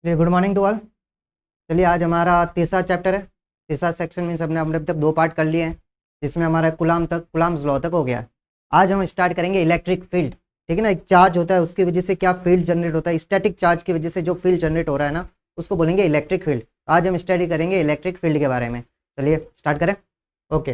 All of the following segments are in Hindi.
Good morning to all. चलिए आज हमारा तीसरा चैप्टर है। तीसरा सेक्शन मीन्स हमने अभी तक 2 पार्ट कर लिए हैं, जिसमें हमारा कुलाम्स लॉ तक हो गया। आज हम स्टार्ट करेंगे इलेक्ट्रिक फील्ड। ठीक है ना, एक चार्ज होता है उसकी वजह से क्या फील्ड जनरेट होता है, स्टैटिक चार्ज की वजह से जो फील्ड जनरेट हो रहा है ना उसको बोलेंगे इलेक्ट्रिक फील्ड। आज हम स्टडी करेंगे इलेक्ट्रिक फील्ड के बारे में। चलिए स्टार्ट करें। ओके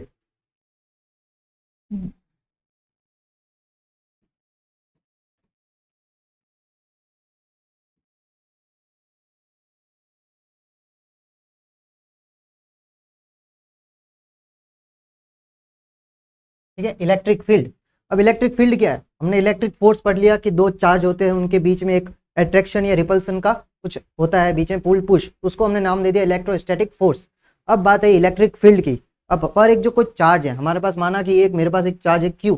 ठीक है, इलेक्ट्रिक फील्ड। अब इलेक्ट्रिक फील्ड क्या है, हमने इलेक्ट्रिक फोर्स पढ़ लिया कि 2 चार्ज होते हैं, उनके बीच में एक अट्रैक्शन या रिपल्सन का कुछ होता है, बीच में पुल पुश, उसको हमने नाम दे दिया इलेक्ट्रोस्टैटिक फोर्स। अब बात है इलेक्ट्रिक फील्ड की। अब पर एक जो कोई चार्ज है हमारे पास, माना कि एक मेरे पास एक चार्ज है क्यू,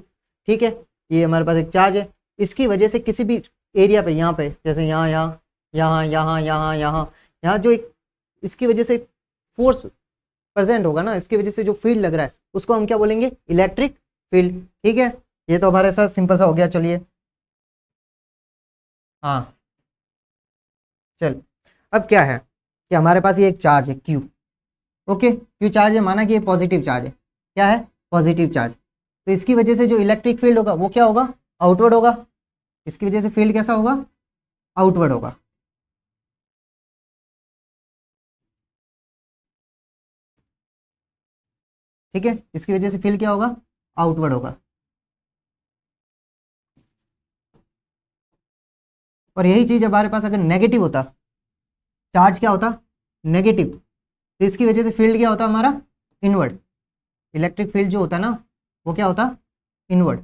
ठीक है, ये हमारे पास एक चार्ज है, इसकी वजह से किसी भी एरिया पे, यहाँ पे जैसे यहाँ यहाँ यहाँ यहाँ यहाँ यहाँ यहाँ जो एक इसकी वजह से फोर्स प्रेजेंट होगा ना, इसकी वजह से जो फील्ड लग रहा है उसको हम क्या बोलेंगे, इलेक्ट्रिक फील्ड। ठीक है, ये तो हमारे साथ सिंपल सा हो गया। चलिए हाँ, चल अब क्या है कि हमारे पास ये एक चार्ज है क्यू। ओके, क्यू चार्ज है, माना कि ये पॉजिटिव चार्ज है। क्या है, पॉजिटिव चार्ज। तो इसकी वजह से जो इलेक्ट्रिक फील्ड होगा वो क्या होगा, आउटवर्ड होगा। इसकी वजह से फील्ड कैसा होगा, आउटवर्ड होगा। ठीक है, इसकी वजह से फील्ड क्या होगा, आउटवर्ड होगा। और यही चीज हमारे पास अगर नेगेटिव होता, चार्ज क्या होता, नेगेटिव, तो इसकी वजह से फील्ड क्या होता हमारा, इनवर्ड। इलेक्ट्रिक फील्ड जो होता ना वो क्या होता, इनवर्ड।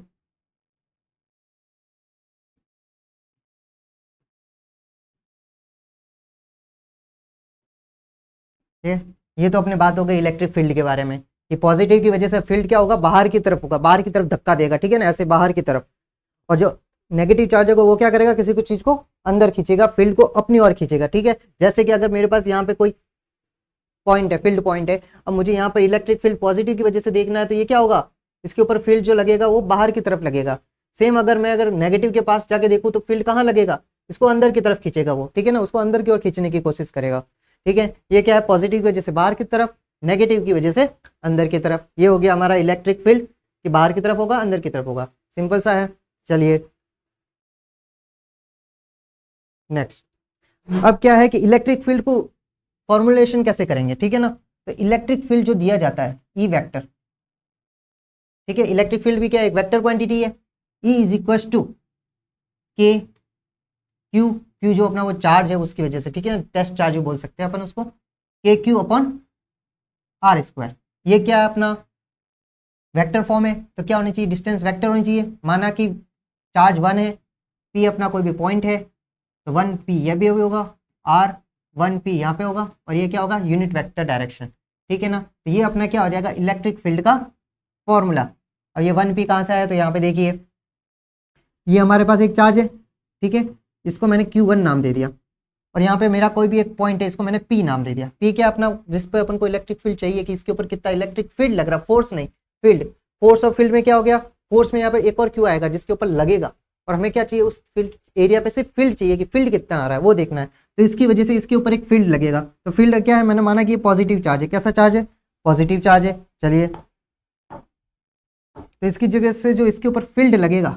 ये तो अपनी बात हो गई इलेक्ट्रिक फील्ड के बारे में कि पॉजिटिव की वजह से फील्ड क्या होगा, बाहर की तरफ होगा, बाहर की तरफ धक्का देगा। ठीक है ना, ऐसे बाहर की तरफ। और जो नेगेटिव चार्ज होगा वो क्या करेगा, किसी को चीज को अंदर खींचेगा, फील्ड को अपनी ओर खींचेगा। ठीक है, जैसे कि अगर मेरे पास यहाँ पे कोई पॉइंट है, फील्ड पॉइंट है, अब मुझे यहाँ पर इलेक्ट्रिक फील्ड पॉजिटिव की वजह से देखना है, तो ये क्या होगा, इसके ऊपर फील्ड जो लगेगा वो बाहर की तरफ लगेगा। सेम अगर मैं नेगेटिव के पास जाके देखूँ तो फील्ड कहाँ लगेगा, इसको अंदर की तरफ खींचेगा वो। ठीक है ना, उसको अंदर की ओर खींचने की कोशिश करेगा। ठीक है, ये क्या है, पॉजिटिव की वजह से बाहर की तरफ, नेगेटिव की वजह से अंदर की तरफ। ये हो गया हमारा इलेक्ट्रिक फील्ड कि बाहर की तरफ होगा, अंदर की तरफ होगा। सिंपल सा है। चलिए नेक्स्ट। अब क्या है कि इलेक्ट्रिक फील्ड को फॉर्मुलेशन कैसे करेंगे। ठीक है ना, तो इलेक्ट्रिक फील्ड जो दिया जाता है ई वेक्टर। ठीक है, इलेक्ट्रिक फील्ड भी क्या है, एक वेक्टर क्वांटिटी है। E is equal to K Q, Q जो अपना वो चार्ज है उसकी वजह से। ठीक है, टेस्ट चार्ज भी बोल सकते हैं अपन उसको, के क्यू अपॉन आर स्क्वायर। ये क्या है अपना वेक्टर फॉर्म है, तो क्या होनी चाहिए, डिस्टेंस वेक्टर होनी चाहिए। माना कि चार्ज 1 है, पी अपना कोई भी पॉइंट है, तो 1p यह भी होगा, आर 1p यहाँ पे होगा, और ये क्या होगा, यूनिट वेक्टर डायरेक्शन। ठीक है ना, तो ये अपना क्या हो जाएगा, इलेक्ट्रिक फील्ड का फॉर्मूला। और ये 1p कहाँ से आया, तो यहाँ पे देखिए ये हमारे पास एक चार्ज है। ठीक है, इसको मैंने q1 नाम दे दिया, और यहाँ पे मेरा कोई भी एक पॉइंट है, इसको मैंने p नाम दे दिया। p क्या अपना, जिस पे अपन को इलेक्ट्रिक फील्ड चाहिए कि इसके ऊपर कितना इलेक्ट्रिक फील्ड लग रहा, फोर्स नहीं फील्ड। फोर्स और फील्ड में क्या हो गया, फोर्स में यहाँ पे एक और q आएगा जिसके ऊपर लगेगा, और हमें क्या चाहिए, उस फील्ड एरिया पे सिर्फ फील्ड चाहिए कि फील्ड कितना आ रहा है वो देखना है। तो इसकी वजह से इसके ऊपर एक फील्ड लगेगा। तो फील्ड क्या है, मैंने माना कि ये पॉजिटिव चार्ज है। कैसा चार्ज है, पॉजिटिव चार्ज है। चलिए, तो इसकी जगह से जो इसके ऊपर फील्ड लगेगा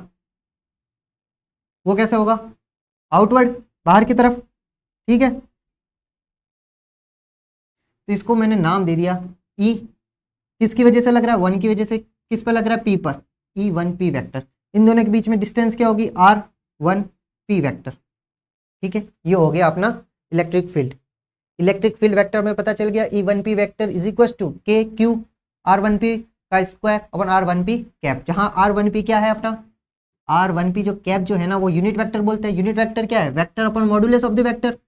वो कैसा होगा, आउटवर्ड, बाहर की तरफ। ठीक है, तो इसको मैंने नाम दे दिया ई। किसकी वजह से लग रहा है, 1 की वजह से। किस पे लग रहा है, पी पर, E1p वेक्टर। इन दोनों के बीच में डिस्टेंस क्या होगी, R1p वेक्टर। ठीक है, ये हो गया अपना electric field. Electric field vector में पता चल गया, E1p vector is equal to K Q R1p का स्क्वायर अपन R1p कैप। जहां R1p क्या है अपना, R1p जो कैप जो है ना वो यूनिट वेक्टर बोलते हैं। यूनिट वेक्टर क्या है, vector upon modulus of the vector.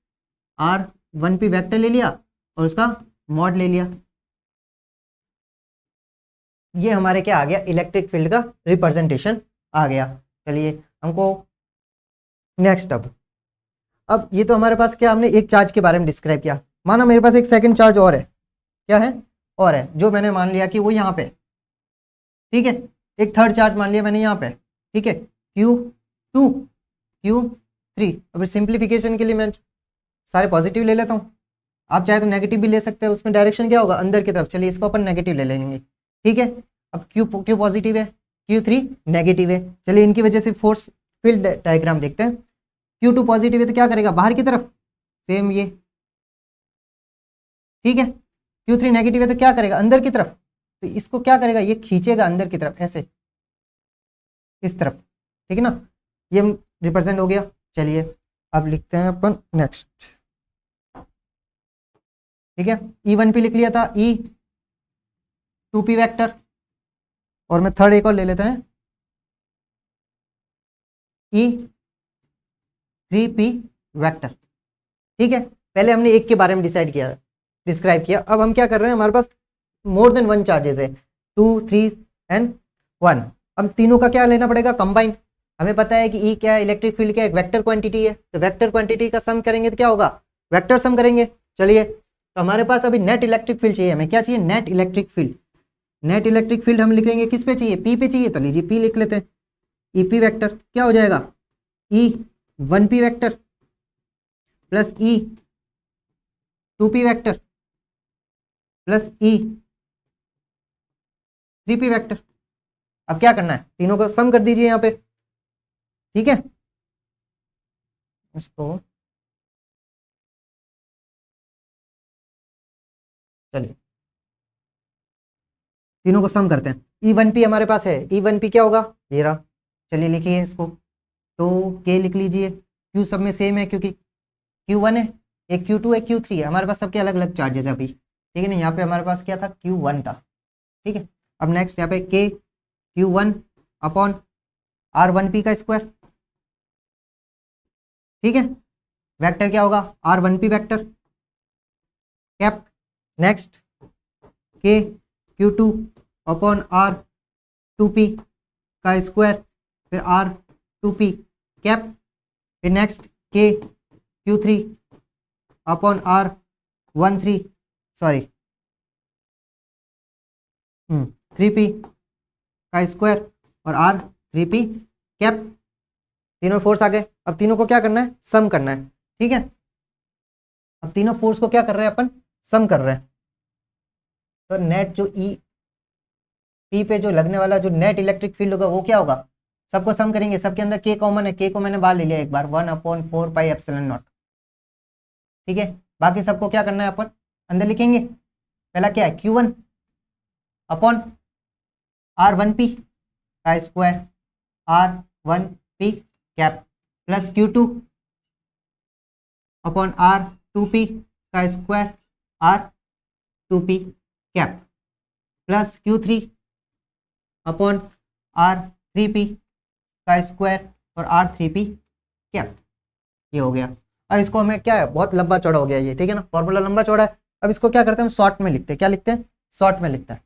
R1p vector ले लिया और उसका मॉड ले लिया। ये हमारे क्या आ गया, इलेक्ट्रिक फील्ड का रिप्रेजेंटेशन आ गया। चलिए हमको नेक्स्ट। अब ये तो हमारे पास क्या, हमने एक चार्ज के बारे में डिस्क्राइब किया। माना मेरे पास एक सेकंड चार्ज और है, क्या है, और है, जो मैंने मान लिया कि वो यहाँ पे। ठीक है, एक थर्ड चार्ज मान लिया मैंने यहाँ पे। ठीक है, Q2 Q3। अब सिंप्लीफिकेशन के लिए मैं सारे पॉजिटिव ले लेता हूँ, आप चाहे तो नेगेटिव भी ले सकते हैं, उसमें डायरेक्शन क्या होगा अंदर की तरफ। चलिए इसको अपन नेगेटिव ले लेंगे, ठीक है। अब क्यू क्यू पॉजिटिव है, Q3 नेगेटिव है। चलिए इनकी वजह से फोर्स फील्ड डायग्राम देखते हैं। Q2 पॉजिटिव है तो क्या करेगा बाहर की तरफ, सेम ये, ठीक है। Q3 नेगेटिव है तो क्या करेगा अंदर की तरफ, तो इसको क्या करेगा ये खींचेगा अंदर की तरफ ऐसे, इस तरफ, ठीक है ना। ये रिप्रेजेंट हो गया। चलिए अब लिखते हैं अपन नेक्स्ट, ठीक है। E1P लिख लिया था, E2P वेक्टर, और मैं थर्ड एक और ले लेते हैं, E3P वेक्टर, ठीक है। पहले हमने एक के बारे में डिस्क्राइब किया। अब हम क्या कर रहे हैं, हमारे पास मोर देन वन चार्जेस है, 2, 3 एंड 1। अब तीनों का क्या लेना पड़ेगा कंबाइन। हमें पता है कि E क्या है, इलेक्ट्रिक फील्ड क्या है, एक वेक्टर क्वांटिटी है, तो वेक्टर क्वांटिटी का सम करेंगे तो क्या होगा, वेक्टर सम करेंगे। चलिए तो हमारे पास अभी नेट इलेक्ट्रिक फील्ड चाहिए, हमें क्या चाहिए, net electric field. Net electric field हम लिखेंगे किस पे चाहिए, P पे चाहिए, तो लीजिए P लिख लेते हैं। EP वेक्टर क्या हो जाएगा, E1P vector plus E2P vector plus E3P vector. अब क्या करना है, तीनों को सम कर दीजिए यहाँ पे, ठीक है। इसको चलिए तीनों को सम करते हैं। E1P हमारे पास है, E1P क्या होगा ये रहा, चलिए लिखिए इसको, तो K लिख लीजिए। Q सब में सेम है क्योंकि Q1 है, एक Q2 है, Q3 है, हमारे पास सबके अलग अलग चार्जेस है अभी, ठीक है ना। यहाँ पे हमारे पास क्या था, Q1 था, ठीक है। अब नेक्स्ट यहाँ पे K Q1 अपॉन R1P का स्क्वायर, ठीक है। वेक्टर क्या होगा, R1P vector cap. Next K Q2 upon R2P का स्क्वायर, फिर R2P कैप, फिर next K Q3 upon R13 sorry 3P का स्क्वायर और R3P कैप। तीनों फोर्स आ गए। अब तीनों को क्या करना है, सम करना है, ठीक है। अब तीनों फोर्स को क्या कर रहे हैं अपन, सम कर रहे हैं। तो नेट जो P पे जो लगने वाला जो नेट इलेक्ट्रिक फील्ड होगा वो क्या होगा, सबको सम करेंगे, सबके अंदर K कॉमन है, K को मैंने बाहर ले लिया एक बार, 1/4πε0, ठीक है। बाकी सबको क्या करना है अपन अंदर लिखेंगे। पहला क्या है, Q1 अपॉन R1P का square, R1P cap, plus Q2 upon R2P का square, R2P cap, plus Q3 upon R3P का स्क्वायर और R3P कैप। ये हो गया। अब इसको हमें क्या है, बहुत लंबा चौड़ा हो गया ये, ठीक है ना, फॉर्मूला लंबा चौड़ा है। अब इसको क्या करते हैं हम शॉर्ट में लिखते हैं, क्या लिखते हैं, शॉर्ट में लिखते हैं।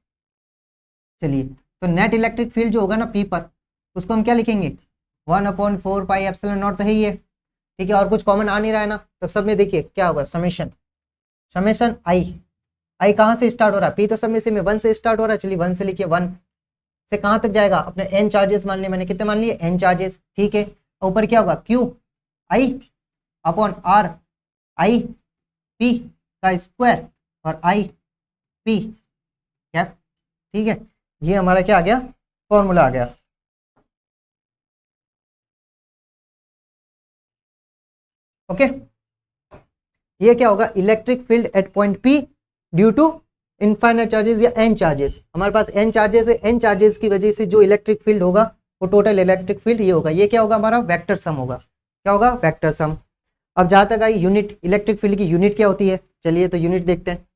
चलिए तो नेट इलेक्ट्रिक फील्ड जो होगा ना P पर, उसको हम क्या लिखेंगे, 1/4πε0 तो है ही है, ठीक है। और कुछ कॉमन आ नहीं रहा है ना, तो सब में देखिए क्या होगा, समेशन, समेशन आई कहाँ से स्टार्ट हो रहा है, P तो सब में से 1 से स्टार्ट हो रहा है। चलिए 1 से लिखिए, 1 से कहाँ तक जाएगा, अपने n चार्जेस मान लिए मैंने, कितने मान लिए, n चार्जेस, ठीक है। ऊपर क्या होगा, Q I upon R I P का स्क्वायर और I P कैप, ठीक है। ये हमारा क्या आ गया, फॉर्मूला आ गया। ओके, ये क्या होगा, electric field at point P due to infinite charges या n चार्जेस। हमारे पास n चार्जेस है, n चार्जेस की वजह से जो इलेक्ट्रिक फील्ड होगा वो टोटल इलेक्ट्रिक फील्ड ये होगा। ये क्या होगा, हमारा वेक्टर सम होगा। क्या होगा, वेक्टर सम। अब जहाँ तक आई यूनिट, इलेक्ट्रिक फील्ड की यूनिट क्या होती है, चलिए तो यूनिट देखते हैं।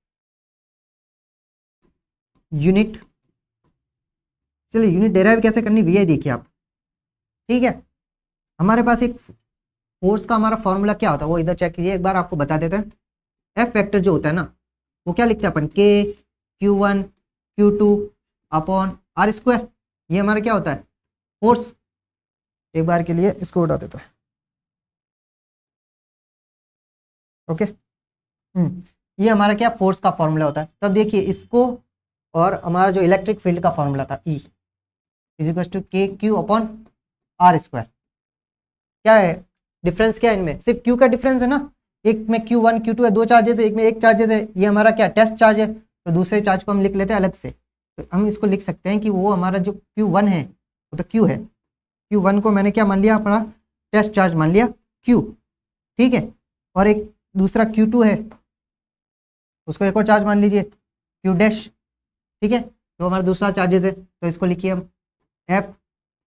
यूनिट, चलिए यूनिट डेराइव कैसे करनी है देखिए आप, ठीक है। हमारे पास एक फोर्स का हमारा फॉर्मूला क्या होता है वो इधर चेक कीजिए एक बार, आपको बता देते हैं। एफ वेक्टर जो होता है ना, वो क्या लिखते हैं अपन, K Q1 Q2 upon R square. ये हमारा क्या होता है, फोर्स। एक बार के लिए इसको उठा देता है, ओके। ये हमारा क्या, फोर्स का फॉर्मूला होता है। तब देखिए इसको और हमारा जो इलेक्ट्रिक फील्ड का फॉर्मूला था E is equal to KQ upon R square. क्या है डिफरेंस, क्या है इनमें, सिर्फ Q का डिफरेंस है ना, एक में Q1 Q2 है, 2 चार्जेस है, एक में एक चार्जेस है, ये हमारा क्या टेस्ट चार्ज है, तो दूसरे चार्ज को हम लिख लेते हैं अलग से। तो हम इसको लिख सकते हैं कि वो हमारा जो Q1 है वो तो Q है, Q1 को मैंने क्या मान लिया, अपना टेस्ट चार्ज मान लिया Q, ठीक है। और एक दूसरा Q2 है, उसको एक और चार्ज मान लीजिए Q डैश, ठीक है, तो हमारा दूसरा चार्जेस है, तो इसको लिखिए हम F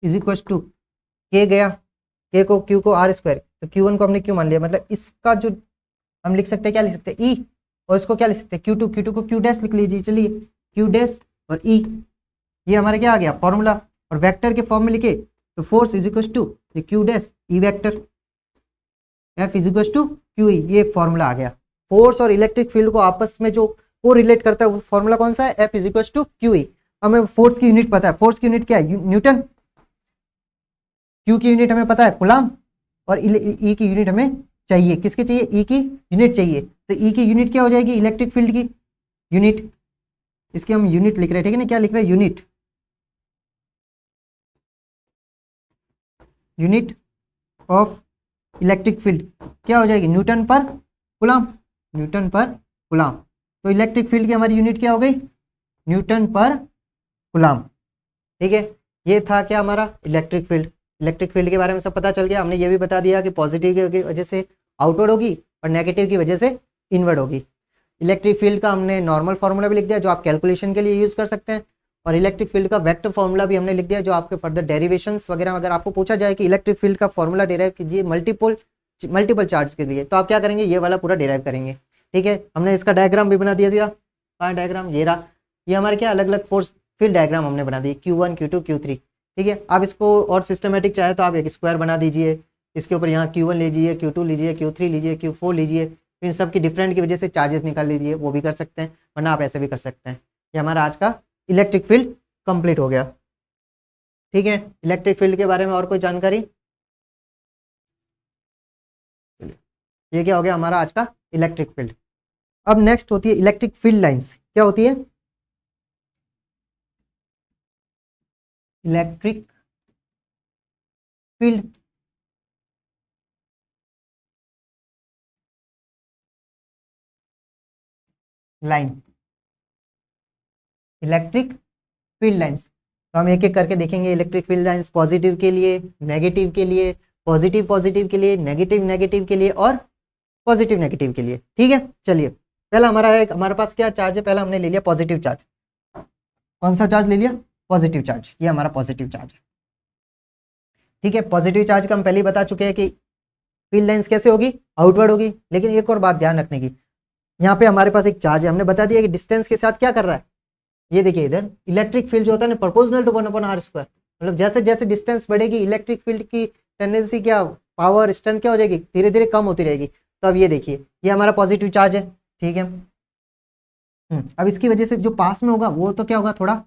इज इक्वल टू के गया, के को Q को R स्क्वायर, तो Q1 को हमने Q मान लिया, मतलब इसका जो हम लिख सकते हैं, क्या लिख सकते हैं E, और इसको क्या लिख सकते हैं Q2, Q2 को Q डैश लिख लीजिए, चलिए Q डैश और E, ये हमारा क्या आ गया फॉर्मूला। और वेक्टर के फॉर्म में लिखे तो force is equal to Q dash E vector, F is equal to Q E, ये एक फॉर्मूला आ गया। फोर्स और इलेक्ट्रिक फील्ड को आपस में जो को रिलेट करता है वो फॉर्मूला कौन सा है, F is equal to Q E। हमें फोर्स की यूनिट पता है, फोर्स की यूनिट क्या है, न्यूटन, Q की यूनिट हमें पता है कूलम, और E की यूनिट हमें चाहिए, किसकी चाहिए, E की यूनिट चाहिए, तो E की यूनिट क्या हो जाएगी, इलेक्ट्रिक फील्ड की यूनिट, इसकी हम यूनिट लिख रहे हैं, ठीक है ना, क्या लिख रहे हैं, unit, unit of electric field क्या हो जाएगी, न्यूटन पर कूलम, न्यूटन पर कूलम। तो इलेक्ट्रिक फील्ड की हमारी यूनिट क्या हो गई, न्यूटन पर कूलम, ठीक है। ये था क्या हमारा इलेक्ट्रिक फील्ड। इलेक्ट्रिक फील्ड के बारे में सब पता चल गया, हमने ये भी बता दिया कि पॉजिटिव की वजह से आउटवर्ड होगी और नेगेटिव की वजह से इनवर्ड होगी। इलेक्ट्रिक फील्ड का हमने नॉर्मल फार्मूला भी लिख दिया जो आप कैलकुलेशन के लिए यूज़ कर सकते हैं, और इलेक्ट्रिक फील्ड का वेक्टर फार्मूला भी हमने लिख दिया जो आपके फर्दर डेरिवेशंस वगैरह, अगर आपको पूछा जाए कि इलेक्ट्रिक फील्ड का फार्मूला डिराइव कीजिए मल्टीपल चार्ज के लिए, तो आप क्या करेंगे, ये वाला पूरा डिराइव करेंगे, ठीक है। हमने इसका डायग्राम भी बना दिया कहाँ डायग्राम, ये रहा, ये हमारे क्या अलग अलग फोर्स फील्ड डायग्राम हमने बना दिए Q1 Q2 Q3, ठीक है। आप इसको और सिस्टमेटिक चाहे तो आप एक स्क्वायर बना दीजिए, इसके ऊपर यहाँ Q1 लीजिए, Q2 लीजिए, Q3 लीजिए, Q4 लीजिए, फिर सब की डिफरेंट की वजह से चार्जेस निकाल लीजिए, वो भी कर सकते हैं, वरना आप ऐसे भी कर सकते हैं। ये हमारा आज का इलेक्ट्रिक फील्ड कंप्लीट हो गया, ठीक है। इलेक्ट्रिक फील्ड के बारे में और कोई जानकारी, ये क्या हो गया हमारा आज का इलेक्ट्रिक फील्ड। अब नेक्स्ट होती है इलेक्ट्रिक फील्ड लाइंस, क्या होती है, electric field line, electric field lines, तो हम एक एक करके देखेंगे। इलेक्ट्रिक फील्ड लाइंस पॉजिटिव के लिए, नेगेटिव के लिए, पॉजिटिव पॉजिटिव के लिए, नेगेटिव नेगेटिव के लिए, और पॉजिटिव नेगेटिव के लिए, ठीक है। चलिए पहला हमारा है, हमारे पास क्या चार्ज है, पहला हमने ले लिया पॉजिटिव चार्ज, कौन सा चार्ज ले लिया, पॉजिटिव चार्ज, ये हमारा पॉजिटिव चार्ज है, ठीक है। पॉजिटिव चार्ज का हम पहले ही बता चुके हैं कि फील्ड लाइंस कैसे होगी, आउटवर्ड होगी। लेकिन एक और बात ध्यान रखने की, यहाँ पे हमारे पास एक चार्ज है, हमने बता दिया कि डिस्टेंस के साथ क्या कर रहा है, ये देखिए इधर इलेक्ट्रिक फील्ड जो होता है ना प्रोपोर्शनल टू 1/r स्क्वायर, मतलब जैसे जैसे डिस्टेंस बढ़ेगी इलेक्ट्रिक फील्ड की टेंडेंसी क्या, पावर स्ट्रेंथ क्या हो जाएगी, धीरे धीरे कम होती रहेगी। तो अब ये देखिए ये हमारा पॉजिटिव चार्ज है, ठीक है। अब इसकी वजह से जो पास में होगा वो तो क्या होगा, थोड़ा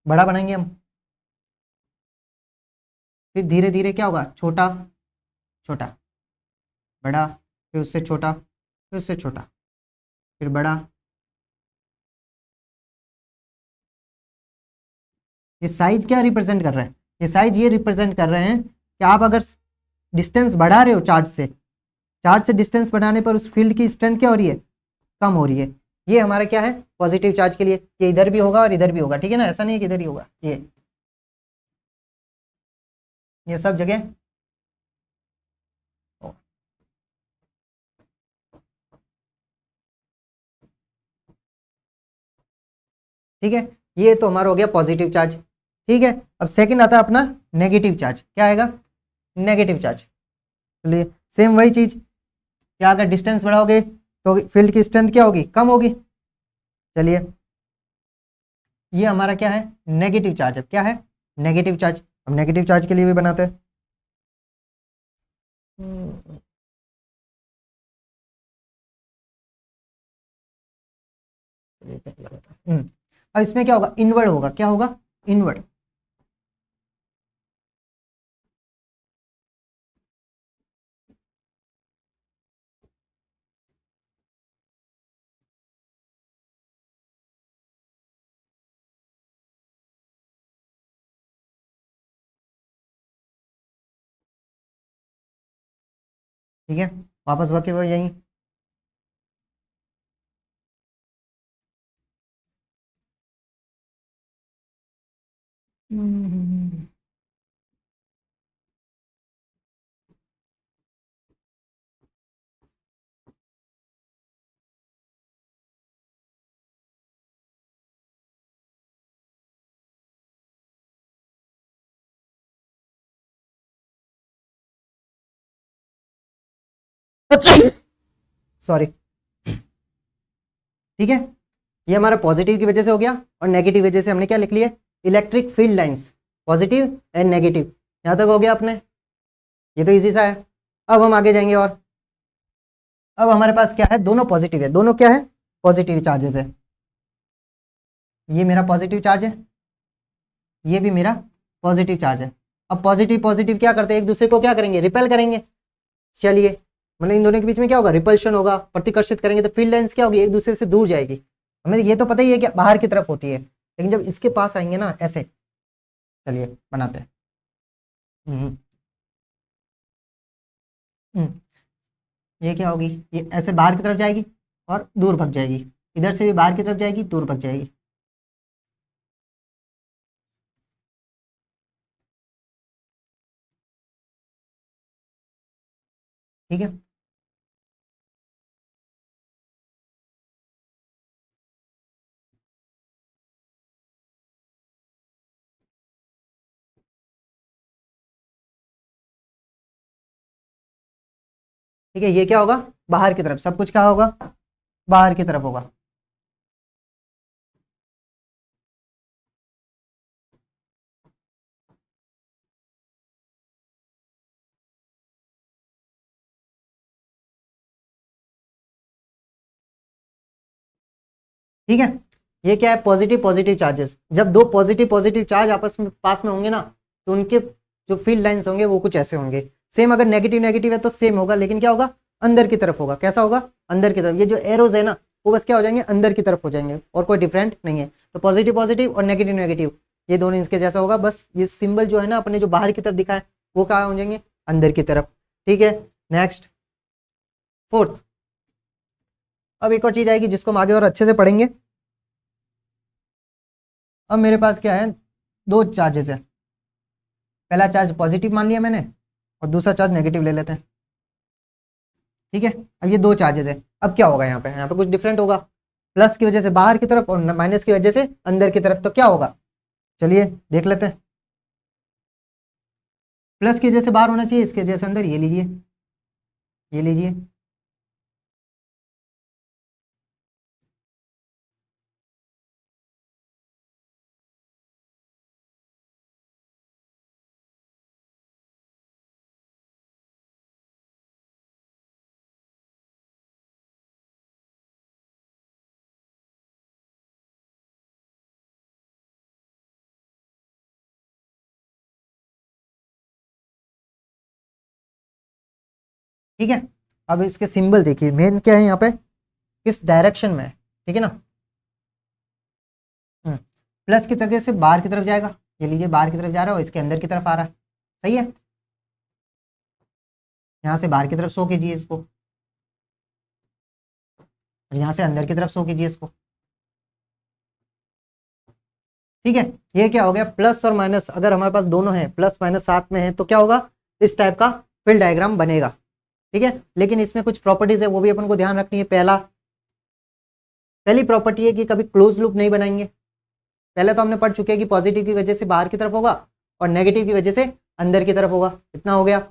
बड़ा बनाएंगे हम, फिर धीरे धीरे क्या होगा, छोटा छोटा बड़ा, फिर उससे छोटा, फिर उससे छोटा, फिर बड़ा। ये साइज क्या रिप्रेजेंट कर रहा है, ये साइज ये रिप्रेजेंट कर रहे हैं कि आप अगर डिस्टेंस बढ़ा रहे हो चार्ज से डिस्टेंस बढ़ाने पर उस फील्ड की स्ट्रेंथ क्या हो रही है, कम हो रही है। ये हमारा क्या है पॉजिटिव चार्ज के लिए, ये इधर भी होगा और इधर भी होगा, ठीक है ना, ऐसा नहीं है कि इधर ही होगा, ये सब जगह, ठीक है। ये तो हमारा हो गया पॉजिटिव चार्ज, ठीक है। अब सेकंड आता है अपना नेगेटिव चार्ज, क्या आएगा, नेगेटिव चार्ज। चलिए सेम वही चीज, क्या अगर डिस्टेंस बढ़ाओगे तो फील्ड की स्ट्रेंथ क्या होगी, कम होगी। चलिए ये हमारा क्या है, नेगेटिव चार्ज। अब क्या है, नेगेटिव चार्ज। अब नेगेटिव चार्ज के लिए भी बनाते हैं, अब इसमें क्या होगा, इनवर्ड होगा, क्या होगा, इनवर्ड। ठीक है, वापस बाकी वो यहीं। सॉरी। ठीक है, ये हमारा पॉजिटिव की वजह से हो गया, और नेगेटिव वजह से हमने क्या लिख लिया, electric field lines, positive and negative. यहाँ तक हो गया अपने, ये तो इजी सा है। अब हम आगे जाएंगे, और अब हमारे पास क्या है, दोनों पॉजिटिव है, दोनों क्या है, पॉजिटिव चार्जेस है। ये मेरा पॉजिटिव चार्ज है, ये भी मेरा पॉजिटिव चार्ज है। अब पॉजिटिव पॉजिटिव क्या करते हैं, एक दूसरे को क्या करेंगे, रिपेल करेंगे। चलिए, मतलब इन दोनों के बीच में क्या होगा, रिपल्शन होगा, प्रतिकर्षित करेंगे तो फील्ड लाइंस क्या होगी, एक दूसरे से दूर जाएगी। हमें ये तो पता ही है कि बाहर की तरफ होती है, लेकिन जब इसके पास आएंगे ना ऐसे, चलिए बनाते हैं। हम्म, हम्म, ये क्या होगी, ये ऐसे बाहर की तरफ जाएगी और दूर भग जाएगी, इधर से भी बाहर की तरफ जाएगी, दूर भग जाएगी। ठीक है, ठीक है, ये क्या होगा, बाहर की तरफ, सब कुछ क्या होगा, बाहर की तरफ होगा। ठीक है, ये क्या है, पॉजिटिव पॉजिटिव चार्जेस। जब दो पॉजिटिव पॉजिटिव चार्ज आपस में पास में होंगे ना, तो उनके जो फील्ड लाइंस होंगे वो कुछ ऐसे होंगे। सेम अगर नेगेटिव नेगेटिव है तो सेम होगा, लेकिन क्या होगा, अंदर की तरफ होगा। कैसा होगा, अंदर की तरफ। ये जो एरोज है ना, वो बस क्या हो जाएंगे, अंदर की तरफ हो जाएंगे, और कोई डिफरेंट नहीं है। तो पॉजिटिव पॉजिटिव और नेगेटिव नेगेटिव, ये दोनों इसके जैसा होगा, बस ये सिंबल जो है ना अपने जो बाहर की तरफ दिखा है, वो कहाँ हो जाएंगे, अंदर की तरफ। ठीक है, नेक्स्ट, फोर्थ। अब एक और चीज आएगी जिसको हम आगे और अच्छे से पढ़ेंगे। अब मेरे पास क्या है, दो चार्जेस है। पहला चार्ज पॉजिटिव मान लिया मैंने, और दूसरा चार्ज नेगेटिव ले लेते हैं। ठीक है, अब ये दो चार्जेस है। अब क्या होगा, यहाँ पे कुछ डिफरेंट होगा। प्लस की वजह से बाहर की तरफ, और माइनस की वजह से अंदर की तरफ, तो क्या होगा, चलिए देख लेते हैं। प्लस की वजह से बाहर होना चाहिए, इसके वजह से अंदर, ये लीजिए, ये लीजिए। ठीक है, अब इसके सिंबल देखिए, मेन क्या है यहाँ पे, किस डायरेक्शन में है। ठीक है ना, प्लस की तरफ से बाहर की तरफ जाएगा, ये लीजिए, बाहर की तरफ जा रहा है, और इसके अंदर की तरफ आ रहा है। सही है, यहाँ से बाहर की तरफ शो कीजिए इसको, और यहाँ से अंदर की तरफ शो कीजिए इसको। ठीक है, ये क्या हो गया, प्लस और माइनस अगर हमारे पास दोनों हैं, प्लस माइनस साथ में है, तो क्या होगा, इस टाइप का फील्ड डायग्राम बनेगा। ठीक है, लेकिन इसमें कुछ प्रॉपर्टीज है, वो भी अपन को ध्यान रखनी है। पहली प्रॉपर्टी है कि कभी क्लोज लूप नहीं बनाएंगे। पहले तो हमने पढ़ चुके हैं कि पॉजिटिव की वजह से बाहर की तरफ होगा, और नेगेटिव की वजह से अंदर की तरफ होगा। इतना हो गया,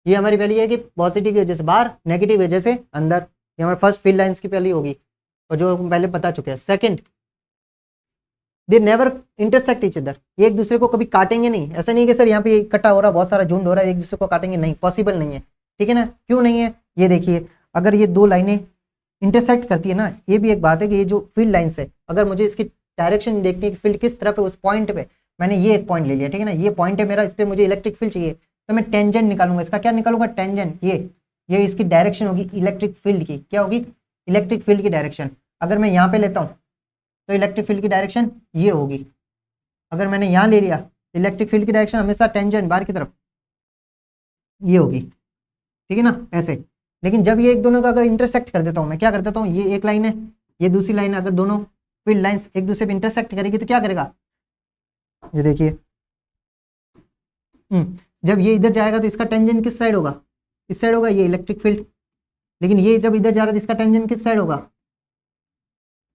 ये हमारी पहली है कि पॉजिटिव की वजह से बाहर, नेगेटिव की वजह से अंदर। ये हमारे फर्स्ट फील्ड लाइंस की पहली होगी, और जो हम पहले बता चुके हैं। Second, they never intersect each other, ये एक दूसरे को कभी काटेंगे नहीं। ऐसा नहीं कि सर यहाँ पे इकट्ठा हो रहा है, बहुत सारा झुंड हो रहा है, एक दूसरे को काटेंगे, नहीं, पॉसिबल नहीं है। ठीक है ना, क्यों नहीं है, ये देखिए, अगर ये दो लाइनें इंटरसेक्ट करती है ना, ये भी एक बात है कि ये जो फील्ड लाइन्स है, अगर मुझे इसकी डायरेक्शन देखनी है कि फील्ड किस तरफ है, उस पॉइंट पे मैंने ये एक पॉइंट ले लिया, ठीक है ना, ये पॉइंट है मेरा, इस पर मुझे इलेक्ट्रिक फील्ड चाहिए, तो मैं टेंजेंट निकालूंगा। इसका क्या निकालूंगा, टेंजेंट। ये इसकी डायरेक्शन होगी इलेक्ट्रिक फील्ड की, क्या होगी, इलेक्ट्रिक फील्ड की डायरेक्शन। अगर मैं यहाँ पे लेता हूँ तो इलेक्ट्रिक फील्ड की डायरेक्शन ये होगी। अगर मैंने यहाँ ले लिया, इलेक्ट्रिक फील्ड की डायरेक्शन हमेशा टेंजेंट बाहर की तरफ ये होगी। ठीक है ना, ऐसे। लेकिन जब ये एक दोनों का अगर इंटरसेक्ट कर देता हूँ, मैं क्या कर देता हूँ, ये एक लाइन है, ये दूसरी लाइन है, अगर दोनों फील्ड लाइंस एक दूसरे पे इंटरसेक्ट करेगी तो क्या करेगा, ये देखिए, जब ये इधर जाएगा तो इसका टेंजेंट किस साइड होगा, इस साइड होगा, ये इलेक्ट्रिक फील्ड। लेकिन ये जब इधर जा रहा है तो इसका टेंजेंट किस साइड होगा,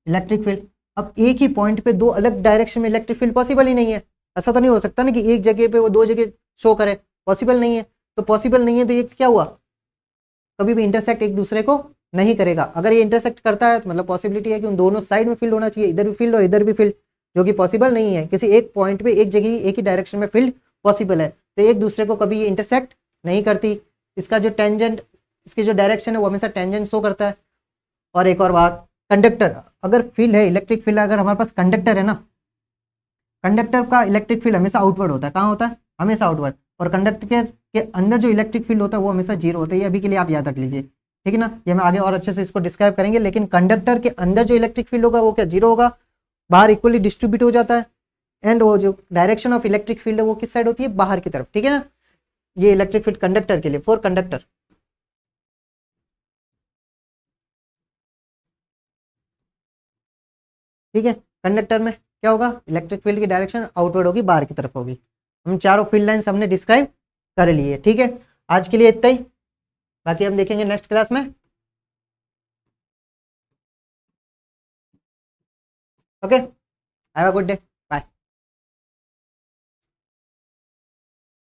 इलेक्ट्रिक फील्ड। अब एक ही पॉइंट पे दो अलग डायरेक्शन में इलेक्ट्रिक फील्ड पॉसिबल ही नहीं है। ऐसा तो नहीं हो सकता ना कि एक जगह पे वो दो जगह शो करे, पॉसिबल नहीं है। तो पॉसिबल नहीं है तो ये क्या हुआ, कभी भी इंटरसेक्ट एक दूसरे को नहीं करेगा। अगर ये इंटरसेक्ट करता है तो मतलब पॉसिबिलिटी है कि उन दोनों साइड में फील्ड होना चाहिए, इधर भी फील्ड और इधर भी फील्ड, जो कि पॉसिबल नहीं है। किसी एक पॉइंट पे एक जगह एक ही डायरेक्शन में फील्ड पॉसिबल है, तो एक दूसरे को कभी ये इंटरसेक्ट नहीं करती। इसका जो टेंजेंट, इसकी जो डायरेक्शन है वो हमेशा टेंजेंट शो करता है। और एक और बात, कंडक्टर, अगर फील्ड है इलेक्ट्रिक फील्ड, अगर हमारे पास कंडक्टर है ना, कंडक्टर का इलेक्ट्रिक फील्ड हमेशा आउटवर्ड होता है। कहाँ होता है, हमेशा आउटवर्ड। और कंडक्टर के अंदर जो इलेक्ट्रिक फील्ड होता है वो हमेशा जीरो होता है। ये अभी के लिए आप याद रख लीजिए, ठीक है ना। ये हम आगे और अच्छे से इसको डिस्क्राइब करेंगे। लेकिन कंडक्टर के अंदर जो इलेक्ट्रिक फील्ड होगा वो क्या, जीरो होगा, बाहर इक्वली डिस्ट्रीब्यूट हो जाता है। एंड वो जो डायरेक्शन ऑफ इलेक्ट्रिक फील्ड है वो किस साइड होती है, बाहर की तरफ, ठीक है ना। ये इलेक्ट्रिक फील्ड कंडक्टर के लिए, फॉर कंडक्टर। ठीक है, कंडक्टर में क्या होगा, इलेक्ट्रिक फील्ड की डायरेक्शन आउटवर्ड होगी, बाहर की तरफ होगी। हम चारों फील्ड लाइंस हमने डिस्क्राइब कर लिए, ठीक है। आज के लिए इतना ही, बाकी हम देखेंगे नेक्स्ट क्लास में। Okay, have a good day.